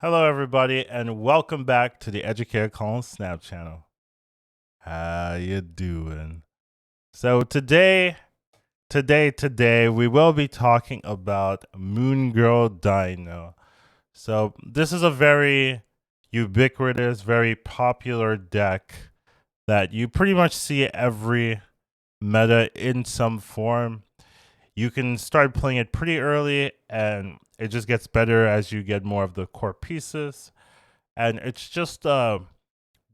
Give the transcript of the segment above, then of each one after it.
Hello, everybody, and welcome back to the Educatedcollins Snap channel. How you doing? So today, we will be talking about Moon Girl Dino. So this is a very ubiquitous, very popular deck that you pretty much see every meta in some form. You can start playing it pretty early, and it just gets better as you get more of the core pieces. And it's just a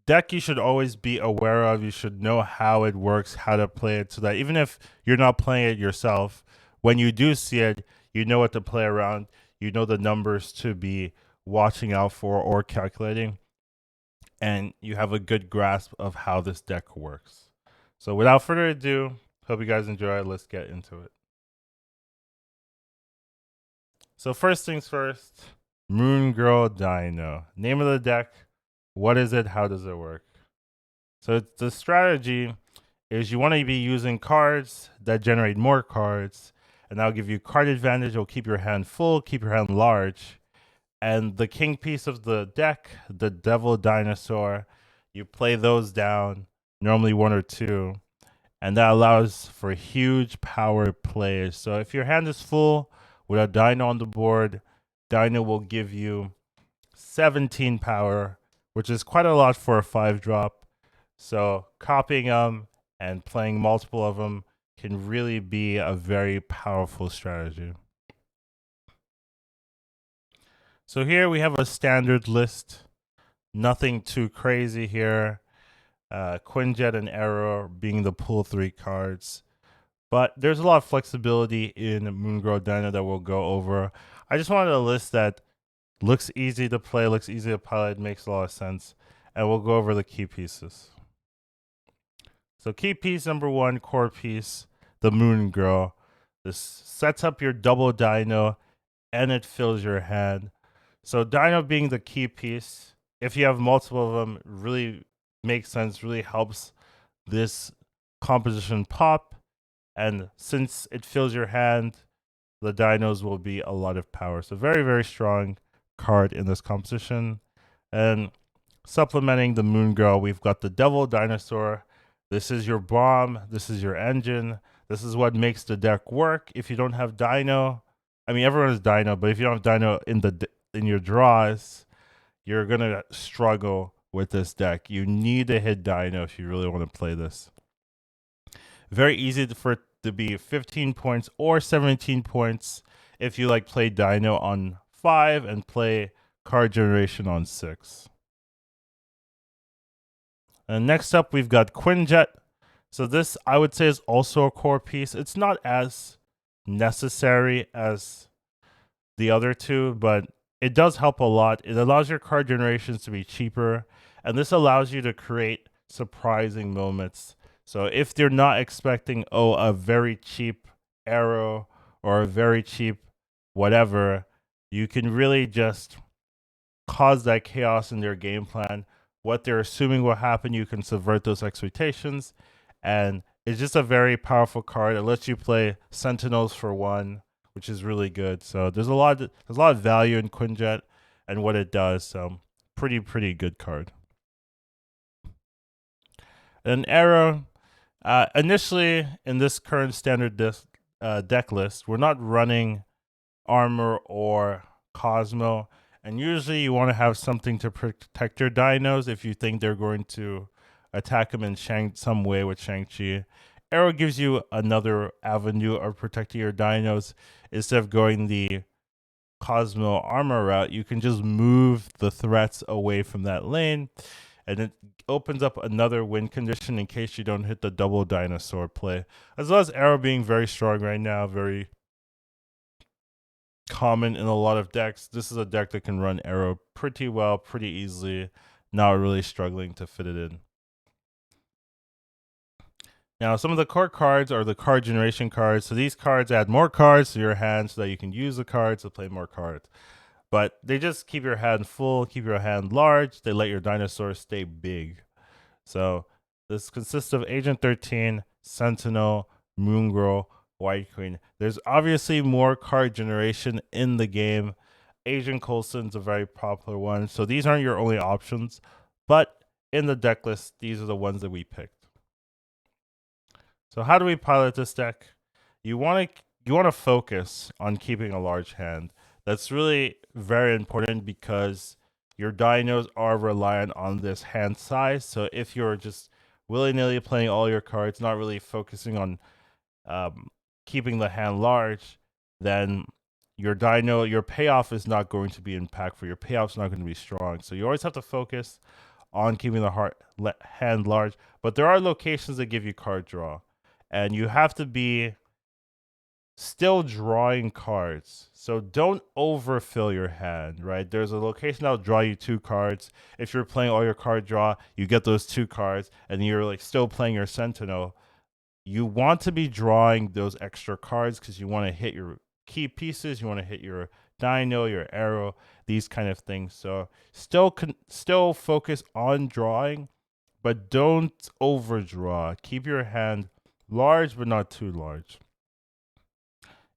deck you should always be aware of. You should know how it works, how to play it, so that even if you're not playing it yourself, when you do see it, you know what to play around. You know the numbers to be watching out for or calculating, and you have a good grasp of how this deck works. So without further ado, hope you guys enjoy. Let's get into it. So first things first, Moon Girl Dino. Name of the deck. What is it? How does it work? So the strategy is you want to be using cards that generate more cards, and that'll give you card advantage. It'll keep your hand full, keep your hand large. And the king piece of the deck, the Devil Dinosaur, you play those down, normally one or two, and that allows for huge power plays. So if your hand is full with a Dino on the board, Dino will give you 17 power, which is quite a lot for a 5-drop. So copying them and playing multiple of them can really be a very powerful strategy. So here we have a standard list. Nothing too crazy here. Quinjet and Aero being the pull 3 cards. But there's a lot of flexibility in Moon Girl Dino that we'll go over. I just wanted a list that looks easy to play, looks easy to pilot, makes a lot of sense. And we'll go over the key pieces. So key piece number 1, core piece, the Moon Girl. This sets up your double Dino and it fills your hand. So Dino being the key piece, if you have multiple of them, really makes sense, really helps this composition pop. And since it fills your hand, the dinos will be a lot of power. So very, very strong card in this composition. And supplementing the Moon Girl, we've got the Devil Dinosaur. This is your bomb. This is your engine. This is what makes the deck work. If you don't have Dino, I mean everyone has Dino, but if you don't have Dino in your draws, you're gonna struggle with this deck. You need to hit Dino if you really want to play this. Very easy for it to be 15 points or 17 points if you like play Dino on 5 and play card generation on 6. And next up, we've got Quinjet. So this, I would say, is also a core piece. It's not as necessary as the other two, but it does help a lot. It allows your card generations to be cheaper, and this allows you to create surprising moments. So if they're not expecting, a very cheap Aero or a very cheap whatever, you can really just cause that chaos in their game plan. What they're assuming will happen, you can subvert those expectations. And it's just a very powerful card. It lets you play Sentinels for 1, which is really good. So there's a lot of value in Quinjet and what it does. So pretty good card. And Aero, initially in this current standard deck list, we're not running armor or Cosmo. And usually you want to have something to protect your dinos if you think they're going to attack them in some way with Shang-Chi. Aero gives you another avenue of protecting your dinos. Instead of going the Cosmo armor route, you can just move the threats away from that lane, and it opens up another win condition in case you don't hit the double dinosaur play. As well as Aero being very strong right now, very common in a lot of decks. This is a deck that can run Aero pretty well, pretty easily, not really struggling to fit it in. Now, some of the core cards are the card generation cards. So these cards add more cards to your hand so that you can use the cards to play more cards. But they just keep your hand full, keep your hand large. They let your dinosaur stay big. So this consists of Agent 13, Sentinel, Moon Girl, White Queen. There's obviously more card generation in the game, Asian Coulson's a very popular one. So these aren't your only options, but in the deck list, these are the ones that we picked. So how do we pilot this deck? You want to focus on keeping a large hand. That's really very important because your dinos are reliant on this hand size. So if you're just willy-nilly playing all your cards, not really focusing on keeping the hand large, then your payoff is not going to be impactful. Your payoff's not going to be strong. So you always have to focus on keeping the hand large. But there are locations that give you card draw, and you have to be still drawing cards. So don't overfill your hand, right? There's a location that'll draw you 2 cards. If you're playing all your card draw, you get those 2 cards, and you're like still playing your Sentinel. You want to be drawing those extra cards because you want to hit your key pieces. You want to hit your Dino, your Aero, these kind of things. So still focus on drawing, but don't overdraw. Keep your hand large, but not too large.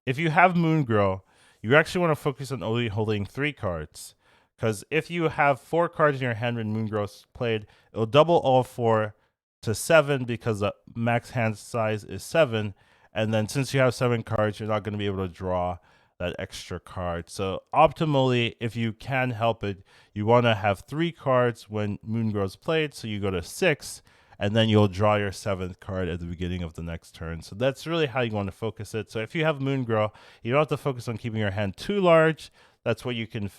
If you have Moon Girl, you actually want to focus on only holding 3 cards. Because if you have 4 cards in your hand when Moon Girl's played, it'll double all 4 to 7 because the max hand size is 7. And then since you have 7 cards, you're not going to be able to draw that extra card. So optimally, if you can help it, you want to have 3 cards when Moon Girl's played. So you go to 6, and then you'll draw your 7th card at the beginning of the next turn. So that's really how you want to focus it. So if you have Moon Girl, you don't have to focus on keeping your hand too large. That's where you can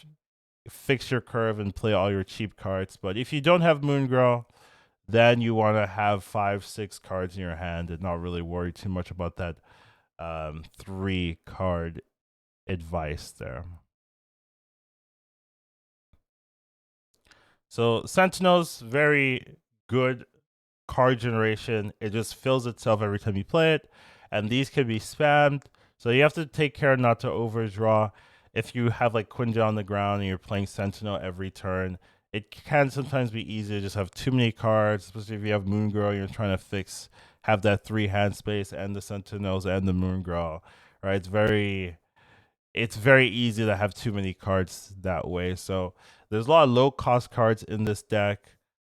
fix your curve and play all your cheap cards. But if you don't have Moon Girl, then you want to have 5, 6 cards in your hand and not really worry too much about that 3 card advice there. So Sentinel's very good card generation. It just fills itself every time you play it, and these can be spammed. So you have to take care not to overdraw. If you have like Quinjet on the ground and you're playing Sentinel every turn, it can sometimes be easy to just have too many cards, especially if you have Moon Girl, you're trying to have that 3 hand space and the Sentinels and the Moon Girl, right? It's very easy to have too many cards that way. So there's a lot of low cost cards in this deck.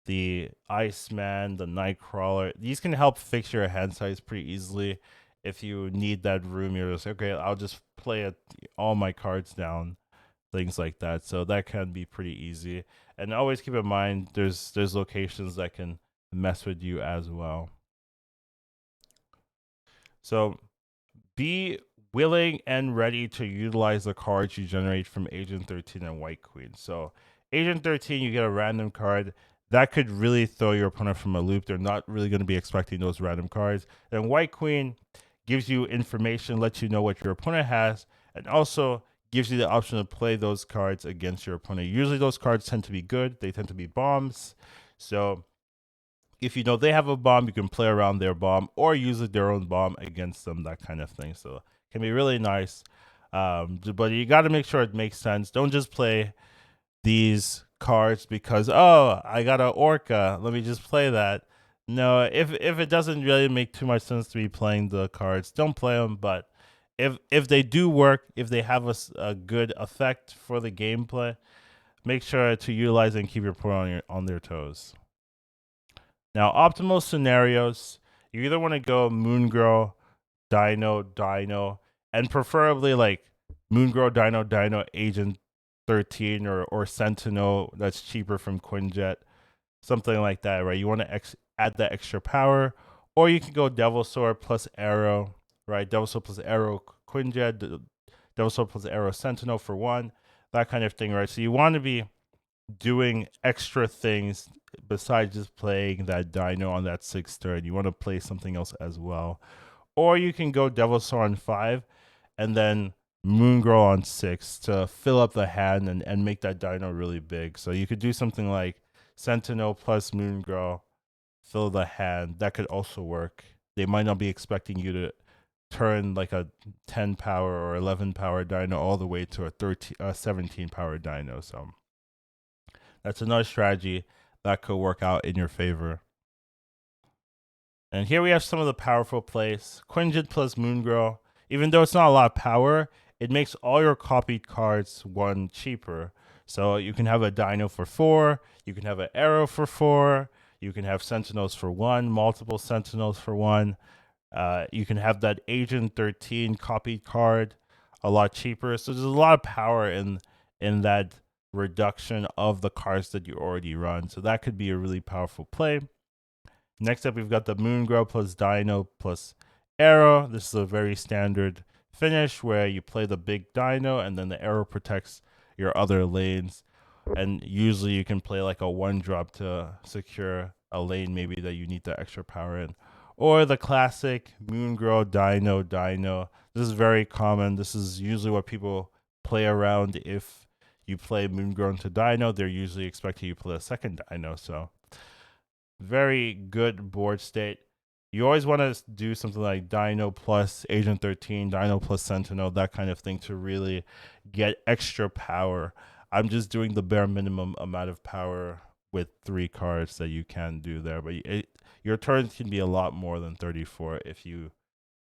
The Iceman, the Nightcrawler, these can help fix your hand size pretty easily. If you need that room, you're just okay, I'll just play all my cards down, things like that. So that can be pretty easy. And always keep in mind there's locations that can mess with you as well. So be willing and ready to utilize the cards you generate from Agent 13 and White Queen. So Agent 13, you get a random card. That could really throw your opponent from a loop. They're not really going to be expecting those random cards. And White Queen gives you information, lets you know what your opponent has, and also gives you the option to play those cards against your opponent. Usually those cards tend to be good. They tend to be bombs. So if you know they have a bomb, you can play around their bomb or use their own bomb against them, that kind of thing. So it can be really nice. But you got to make sure it makes sense. Don't just play these cards because, oh, I got an Orca, let me just play that. No, if it doesn't really make too much sense to be playing the cards, don't play them. But if they do work, if they have a good effect for the gameplay, make sure to utilize and keep your opponent on their toes. Now, optimal scenarios, you either want to go Moon Girl, Dino, and preferably like Moon Girl, Dino, Agent 13 or Sentinel that's cheaper from Quinjet, something like that, right? You want to add that extra power, or you can go Dinosaur plus Aero, right? Dinosaur plus Aero Quinjet, Dinosaur plus Aero Sentinel for 1, that kind of thing, right? So you want to be doing extra things besides just playing that Dino on that 6th turn. You want to play something else as well. Or you can go Dinosaur on 5 and then Moon Girl on 6 to fill up the hand and make that Dino really big. So you could do something like Sentinel plus Moon Girl, fill the hand. That could also work. They might not be expecting you to turn like a 10 power or 11 power Dino all the way to a 17 power Dino. So that's another strategy that could work out in your favor. And here we have some of the powerful plays. Quinjet plus Moon Girl. Even though it's not a lot of power, it makes all your copied cards one cheaper. So you can have a Dino for 4, you can have an Aero for 4, you can have Sentinels for 1, multiple Sentinels for 1. You can have that Agent 13 copied card a lot cheaper. So there's a lot of power in that reduction of the cards that you already run. So that could be a really powerful play. Next up, we've got the Moon Girl plus Dino plus Aero. This is a very standard finish where you play the big Dino and then the Aero protects your other lanes. And usually you can play like a 1-drop to secure a lane maybe that you need the extra power in. Or the classic Moon Girl Dino Dino. This is very common. This is usually what people play around. If you play Moon Girl into Dino, they're usually expecting you to play a second Dino. So very good board state. You always want to do something like Dino plus Agent 13, Dino plus Sentinel, that kind of thing to really get extra power. I'm just doing the bare minimum amount of power with 3 cards that you can do there. But your turns can be a lot more than 34 if you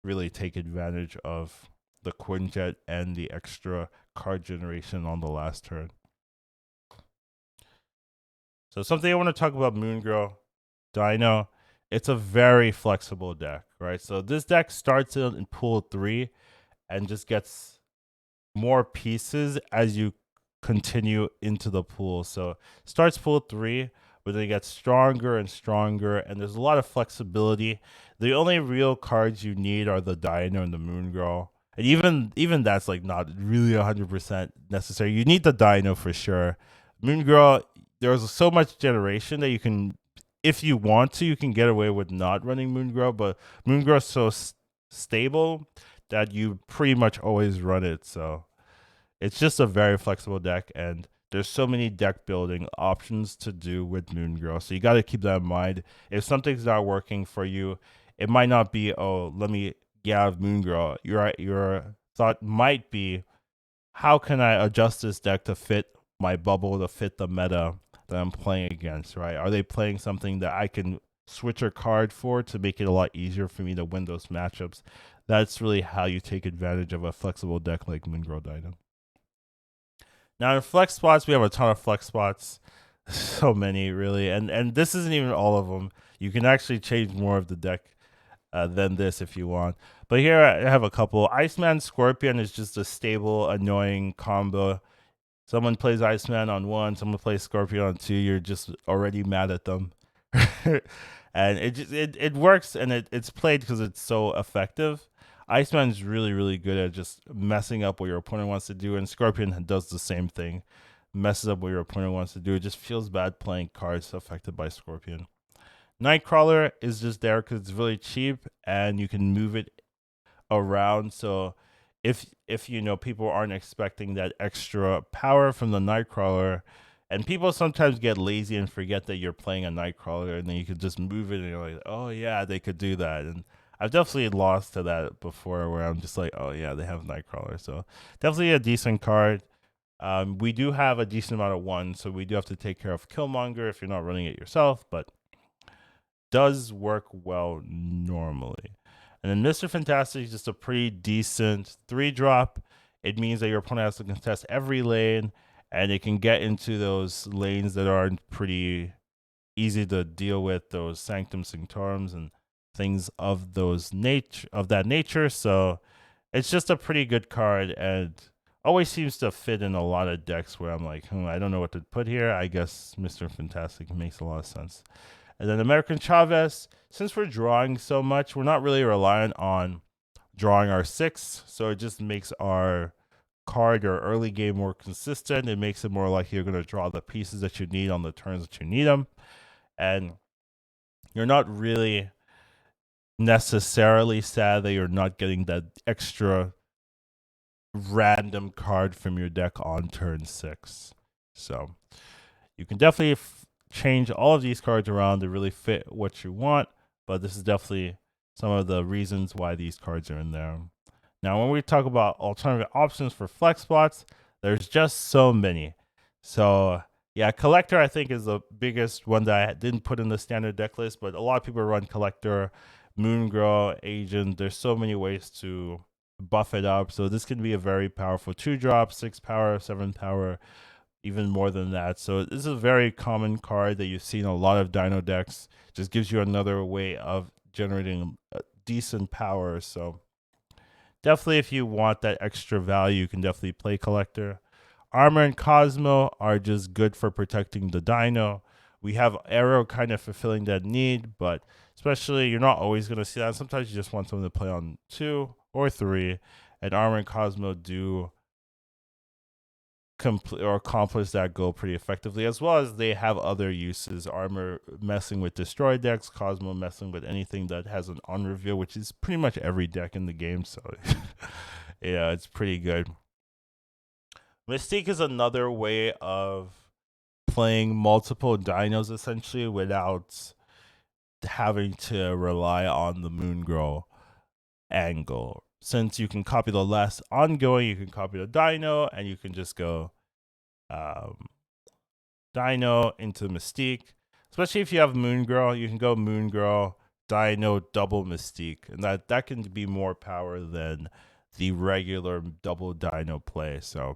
really take advantage of the Quinjet and the extra card generation on the last turn. So something I want to talk about Moon Girl Dino, it's a very flexible deck, right? So this deck starts in pool 3 and just gets more pieces as you continue into the pool. So starts pool 3, but then it gets stronger and stronger, and there's a lot of flexibility. The only real cards you need are the Dino and the Moon Girl. And even that's like not really 100% necessary. You need the Dino for sure. Moon Girl, there's so much generation that you can, if you want to, you can get away with not running Moon Girl, but Moon Girl is so stable that you pretty much always run it. So it's just a very flexible deck, and there's so many deck building options to do with Moon Girl. So you got to keep that in mind. If something's not working for you, it might not be, oh, let me get out of Moon Girl. Your thought might be, how can I adjust this deck to fit my bubble, to fit the meta that I'm playing against, right? Are they playing something that I can switch a card for to make it a lot easier for me to win those matchups? That's really how you take advantage of a flexible deck like Moon Girl Dino. Now in flex spots, we have a ton of flex spots. So many, really. And this isn't even all of them. You can actually change more of the deck than this if you want. But here I have a couple. Iceman Scorpion is just a stable, annoying combo. Someone plays Iceman on 1, someone plays Scorpion on 2, you're just already mad at them. And it works, and it's played because it's so effective. Iceman's really, really good at just messing up what your opponent wants to do, and Scorpion does the same thing. Messes up what your opponent wants to do. It just feels bad playing cards affected by Scorpion. Nightcrawler is just there because it's really cheap, and you can move it around. So if you know people aren't expecting that extra power from the Nightcrawler, and people sometimes get lazy and forget that you're playing a Nightcrawler, and then you could just move it and you're like, oh yeah, they could do that. And I've definitely lost to that before where I'm just like, oh yeah, they have Nightcrawler. So definitely a decent card. We do have a decent amount of 1, so we do have to take care of Killmonger if you're not running it yourself, but does work well normally. And then Mr. Fantastic is just a pretty decent 3-drop. It means that your opponent has to contest every lane, and it can get into those lanes that aren't pretty easy to deal with, those Sanctum Sanctorums and things of that nature. So it's just a pretty good card, and always seems to fit in a lot of decks where I'm like, I don't know what to put here. I guess Mr. Fantastic makes a lot of sense. And then American Chavez, since we're drawing so much, we're not really reliant on drawing our 6. So it just makes our card or early game more consistent. It makes it more likely you're going to draw the pieces that you need on the turns that you need them. And you're not really necessarily sad that you're not getting that extra random card from your deck on turn 6. So you can definitely change all of these cards around to really fit what you want, but this is definitely some of the reasons why these cards are in there. Now, when we talk about alternative options for flex spots, there's just so many. So yeah, Collector I think is the biggest one that I didn't put in the standard deck list, but a lot of people run Collector, Moon Girl, Agent. There's so many ways to buff it up. So this can be a very powerful 2-drop, 6 power, 7 power, even more than that. So this is a very common card that you see in a lot of Dino decks. Just gives you another way of generating decent power. So definitely, if you want that extra value, you can definitely play Collector. Armor and Cosmo are just good for protecting the Dino. We have Aero kind of fulfilling that need, but especially you're not always going to see that. Sometimes you just want someone to play on 2 or 3, and Armor and Cosmo do complete or accomplish that goal pretty effectively, as well as they have other uses. Armor messing with destroy decks, Cosmo messing with anything that has an on reveal, which is pretty much every deck in the game. So yeah, it's pretty good. Mystique is another way of playing multiple dinos essentially without having to rely on the Moon Girl angle. Since you can copy the last ongoing, you can copy the dino and you can just go um, Dino into Mystique. Especially if you have Moon Girl, you can go Moon Girl, Dino, double Mystique. And that can be more power than the regular double Dino play. So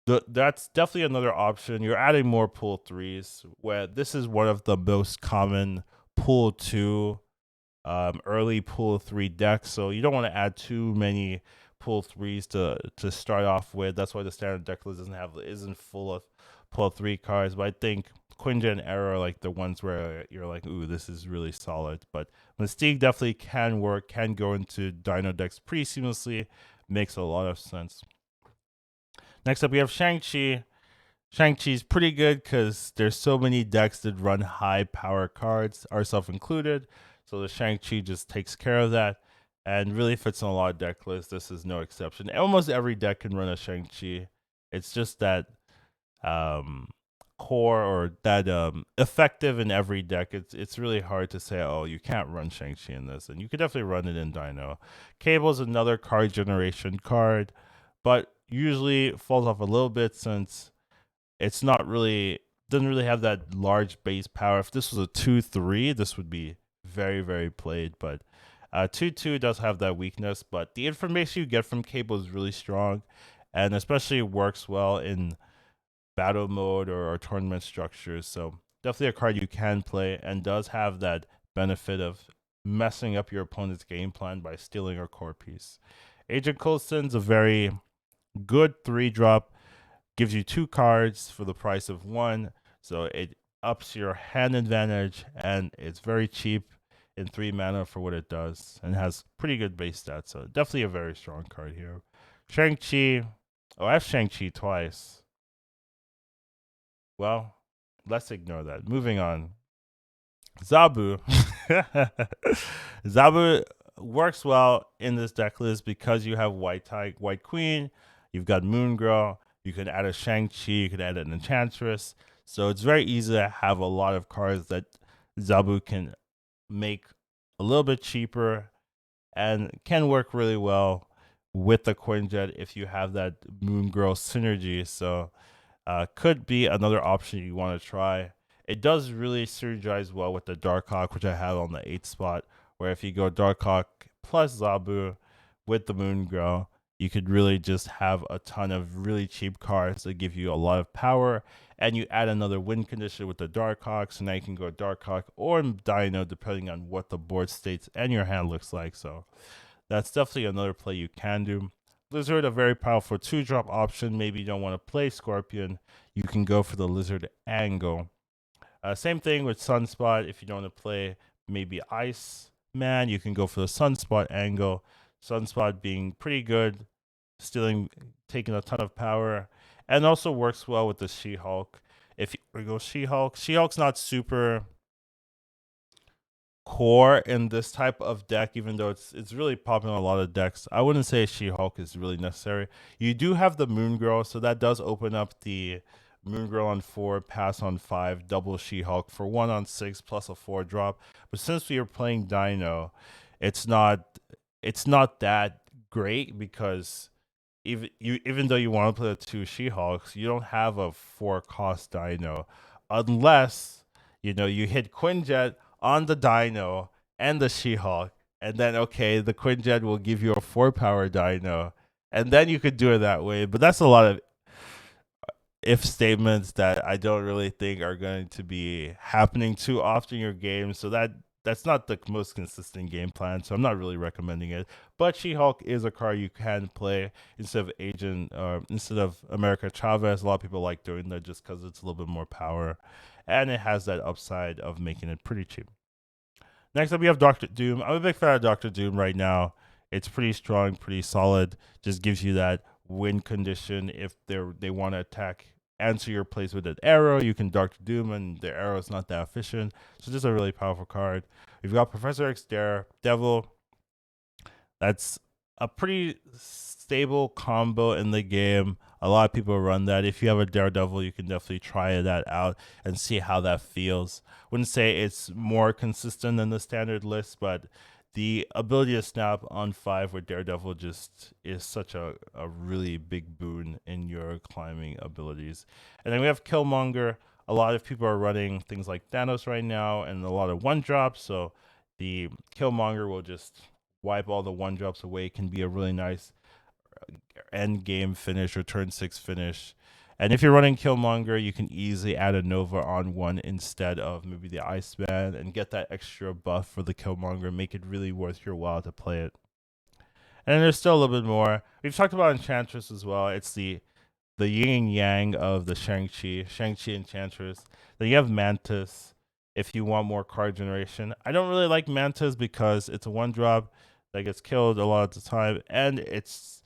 that's definitely another option. You're adding more pool 3s, where this is one of the most common pool 2 early pool 3 decks, so you don't want to add too many pool 3s to start off with. That's why the standard deck list isn't full of pull 3 cards. But I think Quinjet and Aero are like the ones where you're like, ooh, this is really solid. But Mystique definitely can work, can go into Dino decks pretty seamlessly. Makes a lot of sense. Next up, we have Shang-Chi. Shang-Chi's pretty good because there's so many decks that run high power cards, ourselves included. So the Shang-Chi just takes care of that and really fits in a lot of deck lists. This is no exception. Almost every deck can run a Shang-Chi. It's just that um, core or that effective in every deck. It's really hard to say, oh, you can't run Shang-Chi in this. And you could definitely run it in Dino. Cable's another card generation card, but usually falls off a little bit since it's not really doesn't really have that large base power. If this was a 2-3, this would be very, very played. But 2-2 does have that weakness. But the information you get from Cable is really strong, and especially works well in battle mode or tournament structures. So definitely a card you can play, and does have that benefit of messing up your opponent's game plan by stealing a core piece. Agent Coulson's a very good 3-drop, gives you 2 cards for the price of 1, so it ups your hand advantage, and it's very cheap in 3 mana for what it does, and has pretty good base stats. So definitely a very strong card here. Shang-Chi. Oh, I have Shang-Chi twice. Well, let's ignore that. Moving on. Zabu. Zabu works well in this deck list because you have White Queen, you've got Moon Girl, you can add a Shang-Chi, you can add an Enchantress. So it's very easy to have a lot of cards that Zabu can make a little bit cheaper and can work really well with the Quinjet if you have that Moon Girl synergy. So could be another option you want to try. It does really synergize well with the Darkhawk, which I have on the 8th spot, where if you go Darkhawk plus Zabu with the Moon Girl, you could really just have a ton of really cheap cards that give you a lot of power, and you add another win condition with the Darkhawk, so now you can go Darkhawk or Dino depending on what the board states and your hand looks like. So that's definitely another play you can do. Lizard, a very powerful 2-drop option. Maybe you don't want to play Scorpion, you can go for the Lizard angle. Same thing with Sunspot. If you don't want to play maybe Ice Man, you can go for the Sunspot angle. Sunspot being pretty good, taking a ton of power, and also works well with the She-Hulk. If you go She-Hulk, She-Hulk's not super core in this type of deck, even though it's really popping on a lot of decks. I wouldn't say She-Hulk is really necessary. You do have the Moon Girl, so that does open up the Moon Girl on 4, pass on 5, double She-Hulk for 1 on 6 plus a 4-drop. But since we are playing Dino, it's not that great because even though you want to play the 2 She-Hulks, you don't have a 4-cost Dino unless you hit Quinjet on the Dino and the She-Hulk. and then okay, the Quinjet will give you a 4 power dino, and then you could do it that way. But that's a lot of if statements that I don't really think are going to be happening too often in your game. So that's not the most consistent game plan. So I'm not really recommending it. But She-Hulk is a card you can play instead of Agent, instead of America Chavez. A lot of people like doing that just because it's a little bit more power, and it has that upside of making it pretty cheap. Next up, we have Doctor Doom. I'm a big fan of Doctor Doom right now. It's pretty strong, pretty solid. Just gives you that win condition if they want to attack. Answer your plays with an arrow. You can Doctor Doom, and the arrow is not that efficient. So just a really powerful card. We've got Professor X Devil. That's a pretty stable combo in the game. A lot of people run that. If you have a Daredevil, you can definitely try that out and see how that feels. Wouldn't say it's more consistent than the standard list, but the ability to snap on 5 with Daredevil just is such a really big boon in your climbing abilities. And then we have Killmonger. A lot of people are running things like Thanos right now and a lot of 1-drops, so the Killmonger will just wipe all the 1-drops away. It can be a really nice end game finish or turn 6 finish. And if you're running Killmonger, you can easily add a Nova on 1 instead of maybe the Iceman and get that extra buff for the Killmonger, make it really worth your while to play it. And then there's still a little bit more. We've talked about Enchantress as well. It's the yin and yang of the Shang-Chi Enchantress. Then you have Mantis if you want more card generation. I don't really like Mantis because it's a 1-drop that gets killed a lot of the time, and it's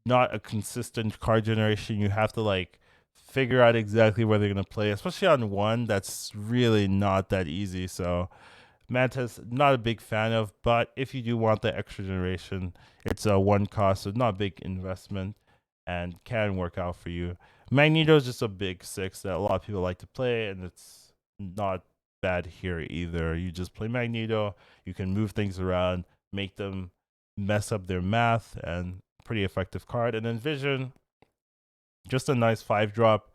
not a consistent card generation. You have to like figure out exactly where they're going to play, especially on 1. That's really not that easy. So Mantis, not a big fan of, but if you do want the extra generation, it's a 1 cost, so not a big investment and can work out for you. Magneto is just a big 6 that a lot of people like to play, and it's not bad here either. You just play Magneto, you can move things around, make them mess up their math, and pretty effective card. And then Vision, just a nice 5-drop.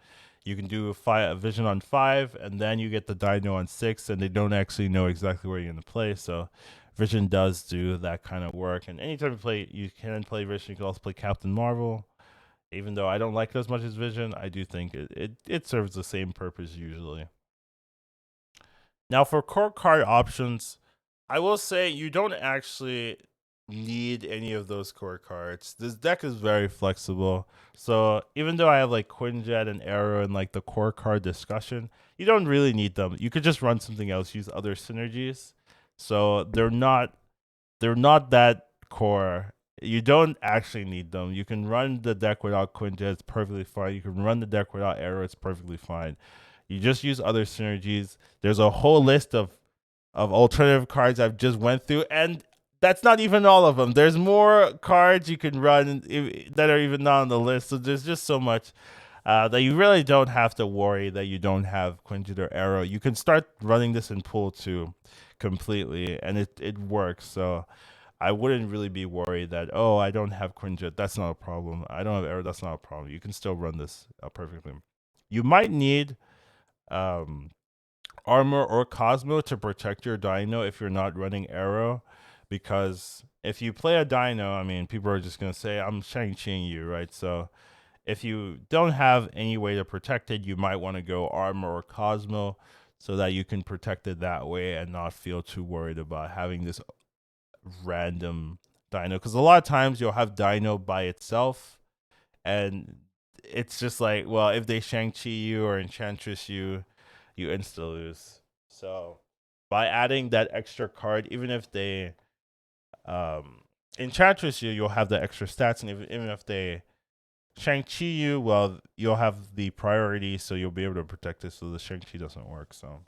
You can do a Vision on 5, and then you get the Dino on 6, and they don't actually know exactly where you're going to play. So Vision does do that kind of work. And anytime you can play Vision, you can also play Captain Marvel. Even though I don't like it as much as Vision, I do think it serves the same purpose usually. Now for core card options, I will say you don't actually need any of those core cards. This deck is very flexible. So even though I have like Quinjet and Aero and like the core card discussion, you don't really need them. You could just run something else, use other synergies. So they're not that core. You don't actually need them. You can run the deck without Quinjet, it's perfectly fine. You can run the deck without Aero, it's perfectly fine. You just use other synergies. There's a whole list of alternative cards I've just went through, and that's not even all of them. There's more cards you can run that are even not on the list. So there's just so much that you really don't have to worry that you don't have Quinjet or Aero. You can start running this in pool 2 completely, and it works. So I wouldn't really be worried that, oh, I don't have Quinjet. That's not a problem. I don't have Aero. That's not a problem. You can still run this perfectly. You might need armor or Cosmo to protect your Dino if you're not running Aero, because if you play a Dino, I mean, people are just going to say, I'm Shang-Chiing you, right? So if you don't have any way to protect it, you might want to go armor or Cosmo so that you can protect it that way and not feel too worried about having this random Dino. Because a lot of times you'll have Dino by itself, and it's just like, well, if they Shang-Chi you or Enchantress you, you insta lose. So by adding that extra card, even if they Enchantress you, you'll have the extra stats, and even if they Shang-Chi you, well, you'll have the priority, so you'll be able to protect it so the Shang-Chi doesn't work. So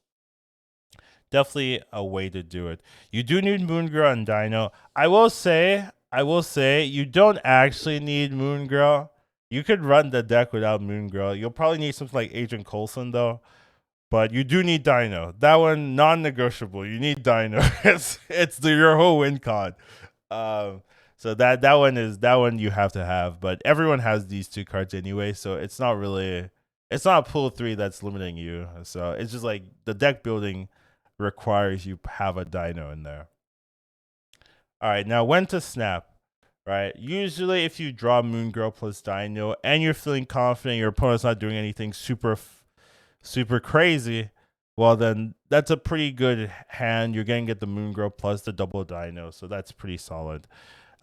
definitely a way to do it. You do need Moon Girl and Dino. I will say, you don't actually need Moon Girl. You could run the deck without Moon Girl. You'll probably need something like Agent Coulson though. But you do need Dino. That one non-negotiable. You need Dino. it's your whole win con. So that one you have to have. But everyone has these 2 cards anyway, so it's not a pool 3 that's limiting you. So it's just like the deck building requires you have a Dino in there. All right, now when to snap, right? Usually, if you draw Moon Girl plus Dino and you're feeling confident, your opponent's not doing anything super crazy, well, then that's a pretty good hand. You're going to get the Moon Girl plus the double Dino, so that's pretty solid.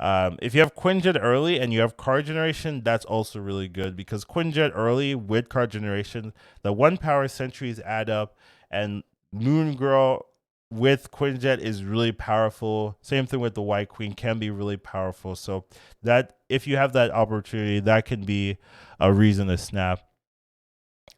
If you have Quinjet early and you have card generation, that's also really good because Quinjet early with card generation, the 1 power sentries add up, and Moon Girl with Quinjet is really powerful. Same thing with the White Queen, can be really powerful. So that if you have that opportunity, that can be a reason to snap.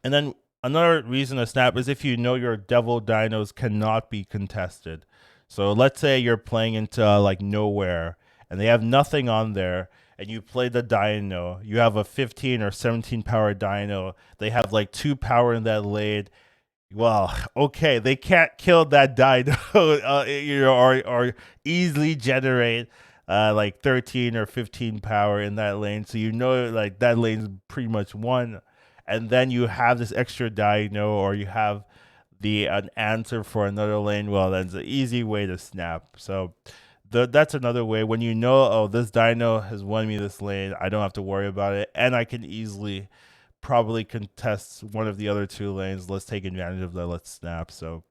And then another reason to snap is if you know your devil dinos cannot be contested. So let's say you're playing into like nowhere and they have nothing on there and you play the dino. You have a 15 or 17 power dino. They have like 2 power in that lane. Well, okay, they can't kill that dino, or easily generate like 13 or 15 power in that lane. So you know, like that lane's pretty much won, and then you have this extra dino, or you have the an answer for another lane. Well, that's an easy way to snap. So that's another way when you know, oh, this dino has won me this lane. I don't have to worry about it, and I can easily probably contest one of the other 2 lanes. Let's take advantage of that. Let's snap. So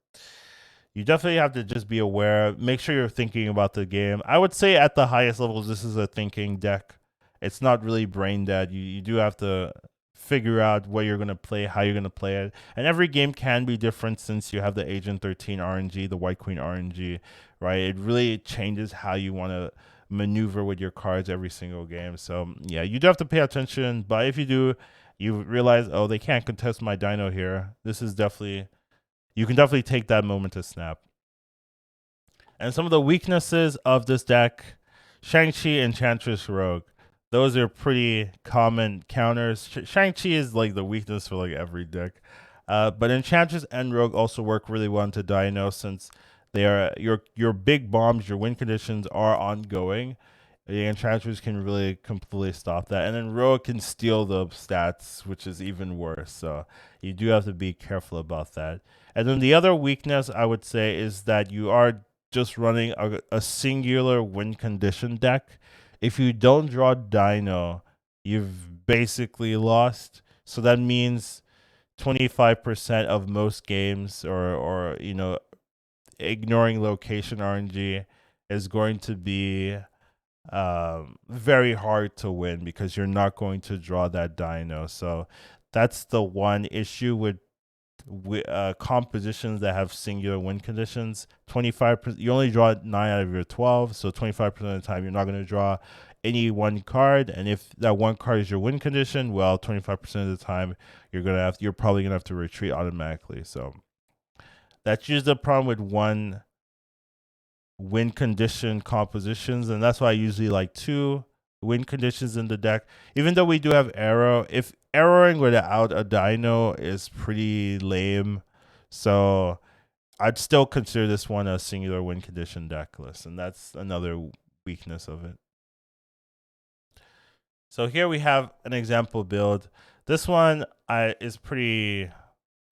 you definitely have to just be aware. Make sure you're thinking about the game. I would say at the highest levels, this is a thinking deck. It's not really brain dead. You do have to figure out what you're going to play, how you're going to play it. And every game can be different since you have the Agent 13 RNG, the White Queen RNG, right? It really changes how you want to maneuver with your cards every single game. So yeah, you do have to pay attention. But if you do, you realize, oh, they can't contest my dino here. This is definitely, you can definitely take that moment to snap. And some of the weaknesses of this deck, Shang-Chi, Enchantress, Rogue. Those are pretty common counters. Shang-Chi is like the weakness for like every deck. But Enchantress and Rogue also work really well into Dino since they are your big bombs, your win conditions are ongoing. The Enchantress can really completely stop that. And then Rogue can steal the stats, which is even worse. So you do have to be careful about that. And then the other weakness I would say is that you are just running a singular win condition deck. If you don't draw Dino, you've basically lost. So that means 25% of most games, or ignoring location RNG, is going to be very hard to win because you're not going to draw that dino. So that's the one issue with compositions that have singular win conditions. 25%, you only draw 9 out of your 12, so 25% of the time you're not going to draw any one card. And if that one card is your win condition, well, 25% of the time you're probably gonna have to retreat automatically. So that's usually the problem with one win condition compositions, and that's why I usually like 2 win conditions in the deck. Even though we do have Aero, if arrowing without a dino is pretty lame, so I'd still consider this one a singular win condition deck list, and that's another weakness of it. So here we have an example build. This one is pretty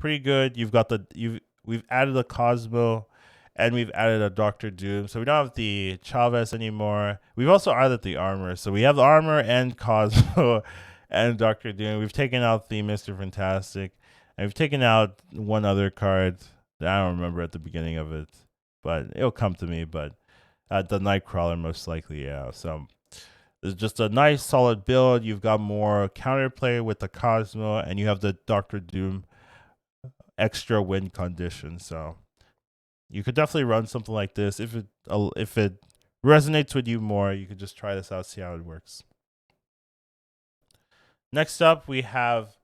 good. We've added a Cosmo, and we've added a Doctor Doom. So we don't have the Chavez anymore. We've also added the armor. So we have the armor and Cosmo and Doctor Doom. We've taken out the Mr. Fantastic, and we've taken out one other card that I don't remember at the beginning of it, but it'll come to me. But the Nightcrawler most likely, yeah. So it's just a nice solid build. You've got more counterplay with the Cosmo, and you have the Doctor Doom extra win condition. So you could definitely run something like this if it resonates with you more. You could just try this out, see how it works. Next up, we have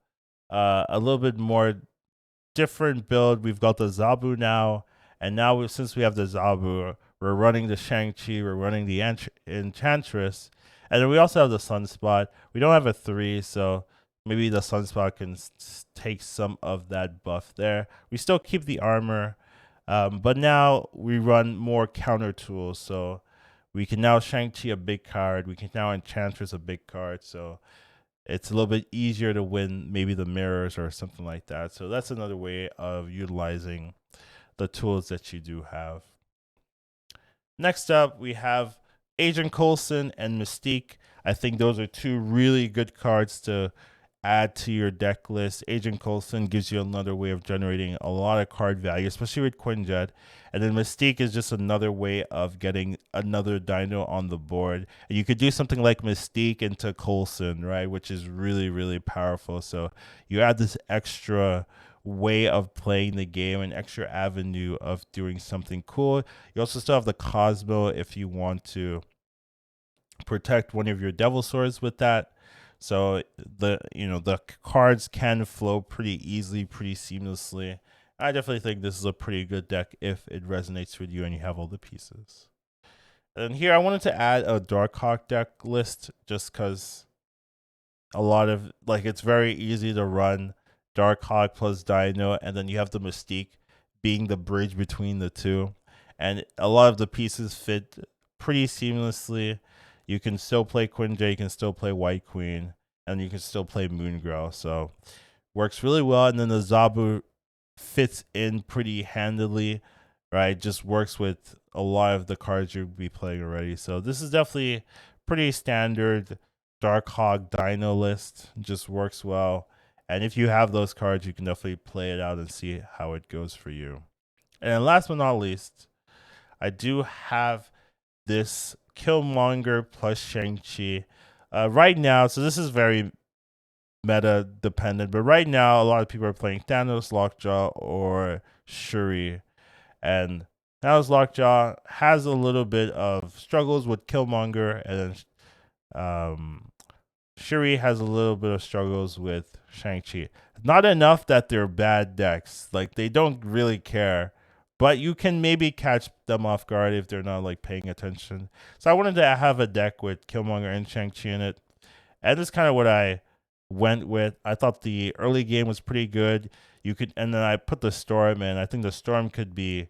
a little bit more different build. We've got the Zabu now, and now since we have the Zabu, we're running the Shang-Chi, we're running the Enchantress, and then we also have the Sunspot. We don't have a 3, so maybe the Sunspot can take some of that buff there. We still keep the armor, but now we run more counter tools. So we can now Shang-Chi a big card. We can now Enchantress a big card. So it's a little bit easier to win maybe the mirrors or something like that. So that's another way of utilizing the tools that you do have. Next up, we have Agent Coulson and Mystique. I think those are two really good cards to add to your deck list. Agent Coulson gives you another way of generating a lot of card value, especially with Quinjet. And then Mystique is just another way of getting another dino on the board. And you could do something like Mystique into Coulson, right? Which is really, really powerful. So you add this extra way of playing the game, an extra avenue of doing something cool. You also still have the Cosmo if you want to protect one of your Devil Swords with that. So the cards can flow pretty easily, pretty seamlessly. I definitely think this is a pretty good deck if it resonates with you and you have all the pieces. And here I wanted to add a Darkhawk deck list just because a lot of it's very easy to run Darkhawk plus Dino, and then you have the Mystique being the bridge between the two, and a lot of the pieces fit pretty seamlessly. You can still play Quinjet, you can still play White Queen, and you can still play Moon Girl. So works really well, and then the Zabu fits in pretty handily, right? Just works with a lot of the cards you'll be playing already. So this is definitely pretty standard Darkhawk Dino list. Just works well. And if you have those cards, you can definitely play it out and see how it goes for you. And last but not least, I do have this Killmonger plus Shang-Chi. Right now, so this is very meta dependent, but right now a lot of people are playing Thanos, Lockjaw, or Shuri. And Thanos Lockjaw has a little bit of struggles with Killmonger, and then Shuri has a little bit of struggles with Shang-Chi. Not enough that they're bad decks. Like, they don't really care. But you can maybe catch them off guard if they're not paying attention. So I wanted to have a deck with Killmonger and Shang-Chi in it. And that's kind of what I went with. I thought the early game was pretty good. And then I put the Storm in. I think the Storm could be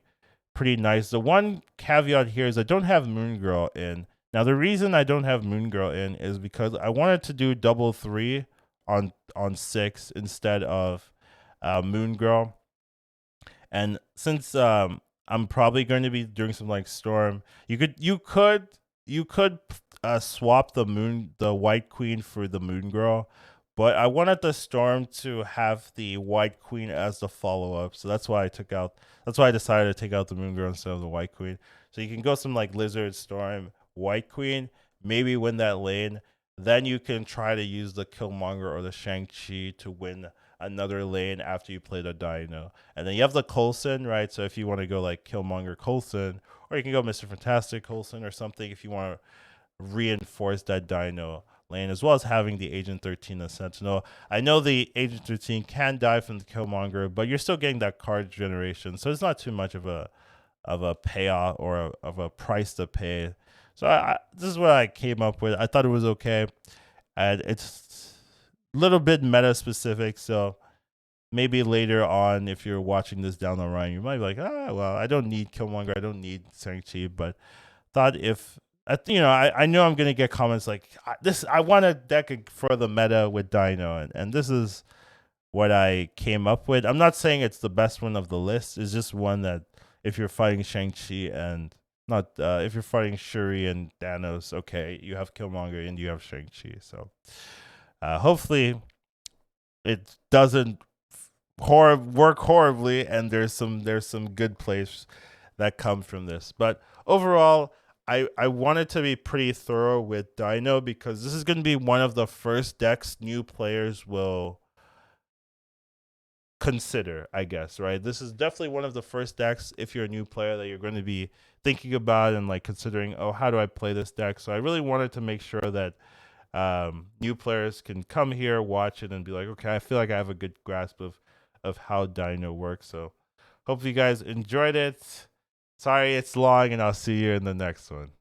pretty nice. The one caveat here is I don't have Moon Girl in. Now the reason I don't have Moon Girl in is because I wanted to do double 3 on 6 instead of Moon Girl. And since I'm probably going to be doing some Storm, you could swap the White Queen for the Moon Girl, but I wanted the Storm to have the White Queen as the follow up. So that's why I decided to take out the Moon Girl instead of the White Queen. So you can go some Lizard, Storm, White Queen, maybe win that lane. Then you can try to use the Killmonger or the Shang-Chi to win another lane after you play the Dino. And then you have the Coulson, right? So if you want to go Killmonger Coulson, or you can go Mr. Fantastic Coulson or something if you want to reinforce that Dino lane, as well as having the Agent 13 and Sentinel. I know the Agent 13 can die from the Killmonger, but you're still getting that card generation, so it's not too much of a payoff or of a price to pay. So this is what I came up with. I thought it was okay, and it's a little bit meta specific. So maybe later on, if you're watching this down the line, you might be like, well, I don't need Killmonger, I don't need Shang-Chi, but thought if I know I'm gonna get comments like this. I want a deck for the meta with Dino, and this is what I came up with. I'm not saying it's the best one of the list. It's just one that if you're fighting Shang-Chi and not if you're fighting Shuri and Thanos, okay, you have Killmonger and you have Shang-Chi. So hopefully it doesn't work horribly, and there's some good plays that come from this. But overall, I wanted to be pretty thorough with Dino because this is going to be one of the first decks new players will consider, I guess, right? This is definitely one of the first decks if you're a new player that you're going to be thinking about and considering, oh, how do I play this deck? So I really wanted to make sure that new players can come here, watch it, and be like, okay, I feel like I have a good grasp of how Dino works. So hopefully you guys enjoyed it. Sorry it's long, and I'll see you in the next one.